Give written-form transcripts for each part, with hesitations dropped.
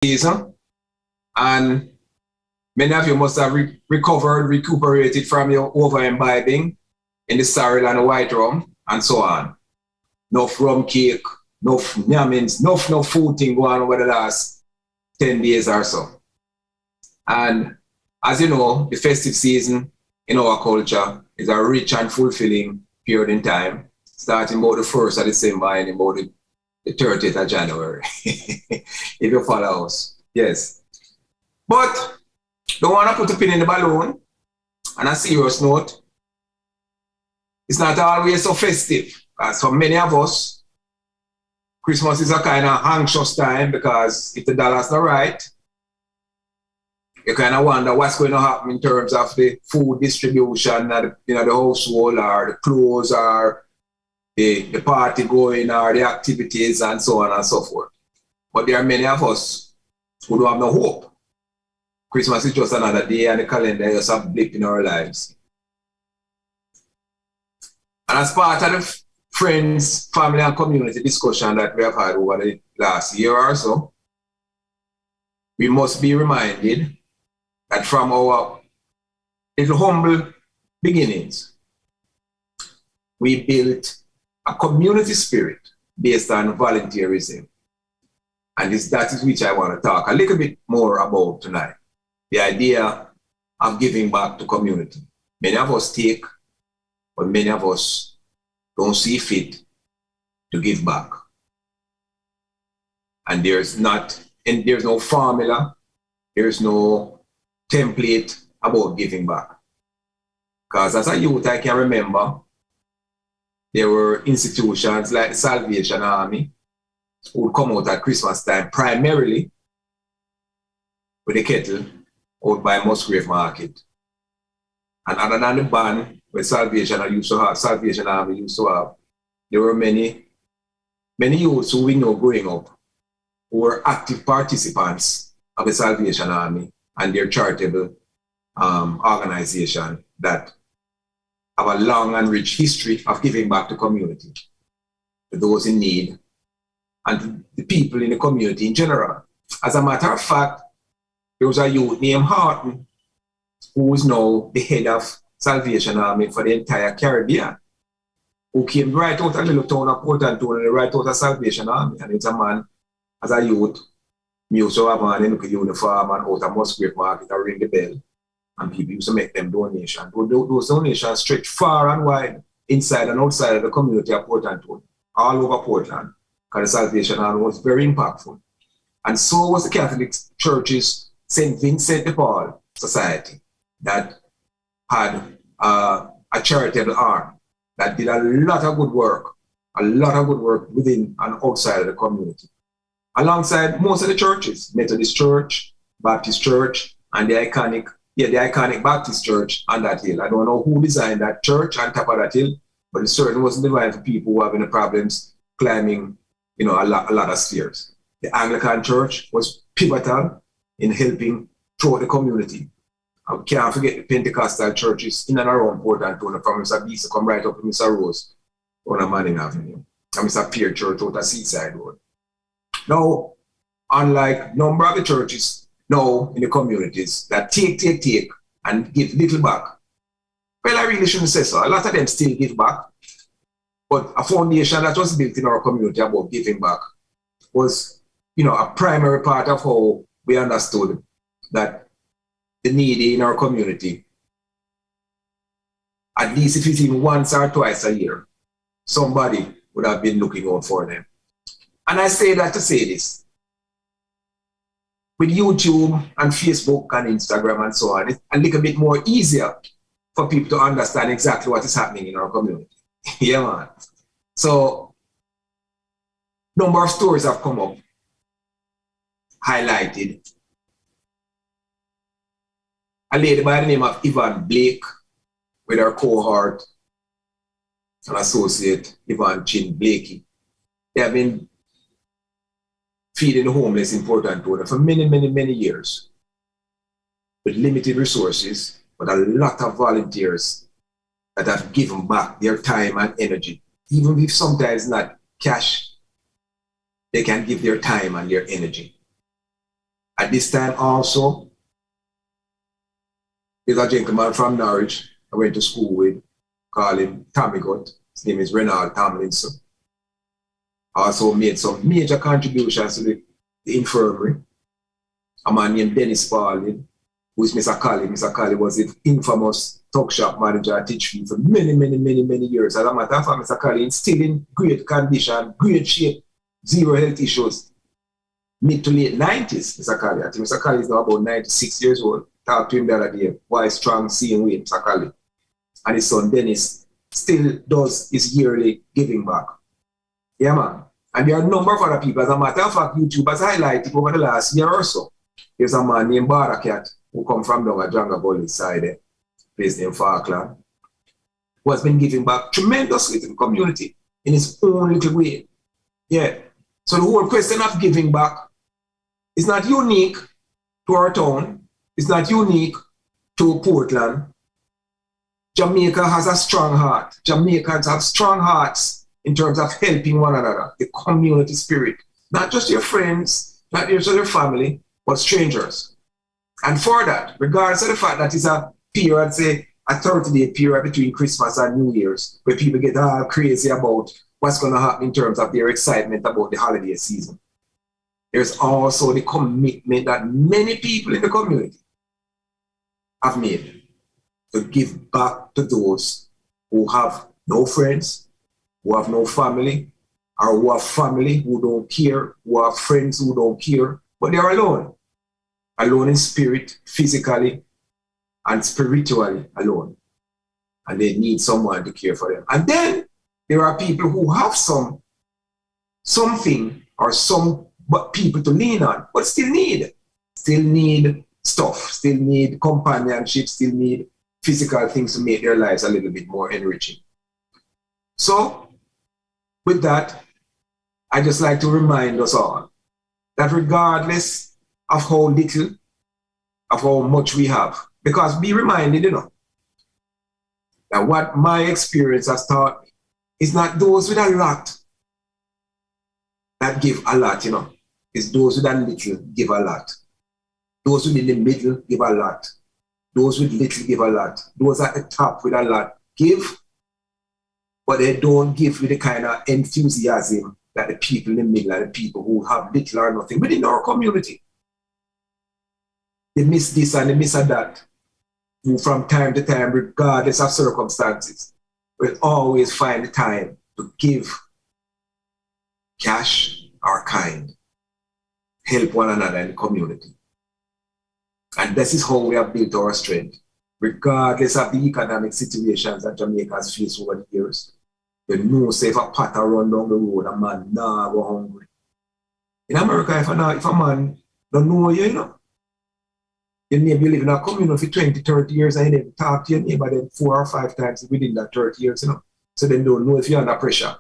season, and many of you must have recuperated from your over-imbibing in the sorrel and the white rum, and so on. Enough rum cake, enough yamins, enough food thing going on over the last 10 days or so. And as you know, the festive season in our culture is a rich and fulfilling period in time, starting about the 1st of December and about the 30th of January, if you follow us. Yes. But don't want to put a pin in the balloon. On a serious note, it's not always so festive. As for many of us, Christmas is a kind of anxious time because if the dollar's not right, you kind of wonder what's going to happen in terms of the food distribution at the household, or the clothes, or the party going, or the activities, and so on and so forth. But there are many of us who don't have no hope. Christmas is just another day and the calendar is just a blip in our lives. And as part of the friends, family, and community discussion that we have had over the last year or so, we must be reminded that from our little humble beginnings, we built a community spirit based on volunteerism. And that is which I want to talk a little bit more about tonight. The idea of giving back to community. Many of us take, but many of us don't see fit to give back. And there's no formula, there's no template about giving back. Because as a youth, I can remember there were institutions like the Salvation Army who would come out at Christmas time primarily with a kettle out by Musgrave Market. And other than the band where Salvation Army used to have, there were many youths who we know growing up who were active participants of the Salvation Army and their charitable organization that have a long and rich history of giving back to community, to those in need, and to the people in the community in general. As a matter of fact, there was a youth named Horton who is now the head of Salvation Army for the entire Caribbean, who came right out of the little town of Port Antonio, right out of Salvation Army. And it's a man, as a youth, me used to have on a uniform and out of Musgrave Market and ring the bell. And people used to make them donations. Those donations stretch far and wide, inside and outside of the community of Port Antonio, all over Portland, because the Salvation Army was very impactful. And so was the Catholic Church's St. Vincent de Paul Society, that had a charitable arm that did a lot of good work within and outside of the community. Alongside most of the churches, Methodist Church, Baptist Church, and the iconic Baptist Church on that hill. I don't know who designed that church on top of that hill, but it certainly wasn't designed for people who have any problems climbing, a lot of stairs. The Anglican Church was pivotal in helping throughout the community. I can't forget the Pentecostal churches in and around Port Antonio, from Mr. Beast to come right up to Mr. Rose on a Manning Avenue, and Mr. Pierre Church out of Seaside Road. Now, unlike number of the churches now in the communities that take and give little back, well, I really shouldn't say so. A lot of them still give back, but a foundation that was built in our community about giving back was, a primary part of how we understood that the needy in our community, at least if it's even once or twice a year, somebody would have been looking out for them. And I say that to say this. With YouTube and Facebook and Instagram and so on, it's a little bit more easier for people to understand exactly what is happening in our community. Yeah, man. So, number of stories have come up, highlighted. A lady by the name of Yvonne Blake, with her cohort and associate Yvonne Chin Blakey. They have been feeding the homeless in Port Antonio for many years with limited resources, but a lot of volunteers that have given back their time and energy. Even if sometimes not cash, they can give their time and their energy. At this time also, there's a gentleman from Norwich I went to school with, called him Tommy Gut. His name is Renald Tomlinson. Also made some major contributions to the infirmary. A man named Dennis Pauling, who is Mr. Colley. Mr. Colley was the infamous talk shop manager at Teachfield for many, many, many, many years. As a matter of fact, Mr. Colley is still in great condition, great shape, zero health issues. Mid to late 90s, Mr. Colley. I think Mr. Colley is now about 96 years old. Talked to him the other day. Why strong seeing with Mr. Colley. And his son Dennis still does his yearly giving back. Yeah, man. And there are a number of other people. As a matter of fact, YouTube has highlighted over the last year or so. There's a man named Barakat who come from down at Janga Gully side there, place named Falkland, who has been giving back tremendously to the community in his own little way. Yeah. So the whole question of giving back is not unique to our town. It's not unique to Portland. Jamaica has a strong heart. Jamaicans have strong hearts in terms of helping one another, the community spirit. Not just your friends, not just your family, but strangers. And for that, regardless of the fact that it's a period, say a 30-day period between Christmas and New Year's, where people get all crazy about what's going to happen in terms of their excitement about the holiday season. There's also the commitment that many people in the community have made to give back to those who have no friends, who have no family, or who have family who don't care, who have friends who don't care, but they are alone. Alone in spirit, physically, and spiritually alone. And they need someone to care for them. And then there are people who have something or some people to lean on, but still need stuff, still need companionship, still need physical things to make their lives a little bit more enriching. So, with that, I just like to remind us all that regardless of how little, of how much we have, because be reminded, that what my experience has taught me is not those with a lot that give a lot, It's those with a little give a lot. Those who in the middle give a lot. Those with little give a lot. Those at the top with a lot give, but they don't give with the kind of enthusiasm that the people in the middle and the people who have little or nothing within our community. They miss this and they miss that. Who from time to time, regardless of circumstances, will always find the time to give cash or kind, help one another in the community. And this is how we have built our strength, regardless of the economic situations that Jamaica has faced over the years. You know, say if a potter run down the road, a man nah go hungry. In America, if a man don't know you, you maybe live in a community for 20, 30 years and you never talk to your neighbor then 4 or 5 times within that 30 years, So they don't know if you're under pressure.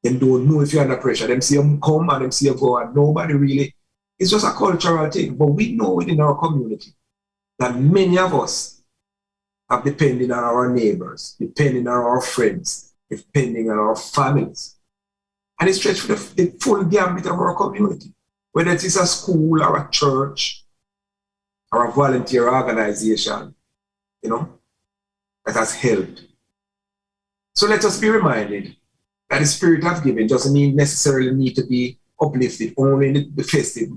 They don't know if you're under pressure. Them see you come and them see you go, and nobody really. It's just a cultural thing. But we know within our community that many of us have depended on our neighbors, depending on our friends, depending on our families. And it's stretched for the full gambit of our community, whether it is a school or a church or a volunteer organization, that has helped. So let us be reminded that the spirit of giving doesn't necessarily need to be uplifted only in the festive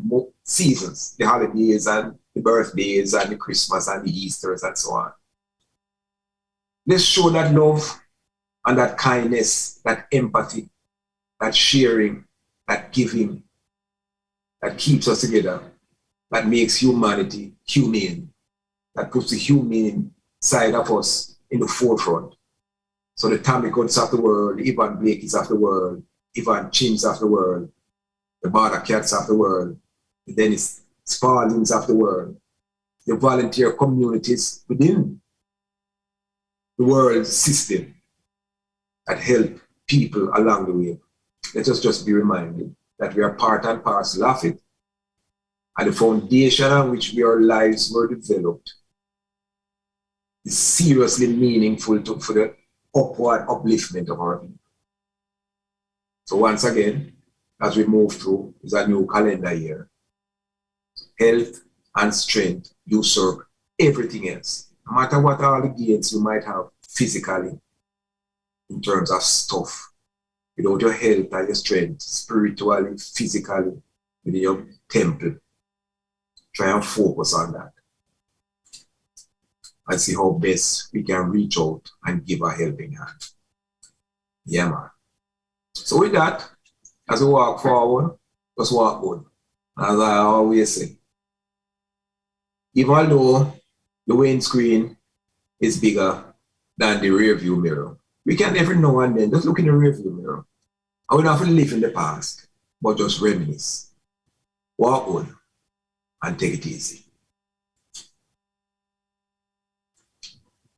seasons, the holidays and the birthdays and the Christmas and the Easters and so on. Let's show that love and that kindness, that empathy, that sharing, that giving, that keeps us together, that makes humanity humane, that puts the humane side of us in the forefront. So the Tommy Goods of the world, the Ivan Blakey's of the world, Ivan Chims of the world, the Paca Cats of the world, the Dennis Spaldings of the world, the volunteer communities within the world system that help people along the way. Let us just be reminded that we are part and parcel of it, and the foundation on which our lives were developed is seriously meaningful for the upward upliftment of our people. So once again, as we move through, it's a new calendar year. Health and strength usurp everything else. No matter what all the gains you might have physically in terms of stuff, without your health and your strength, spiritually, physically, within your temple, try and focus on that and see how best we can reach out and give a helping hand. Yeah, man. So with that, as we walk forward, just walk good. As I always say, even though the windscreen is bigger than the rear view mirror, we can every now and then just look in the rear view mirror. I would not have to live in the past, but just reminisce. Walk good and take it easy.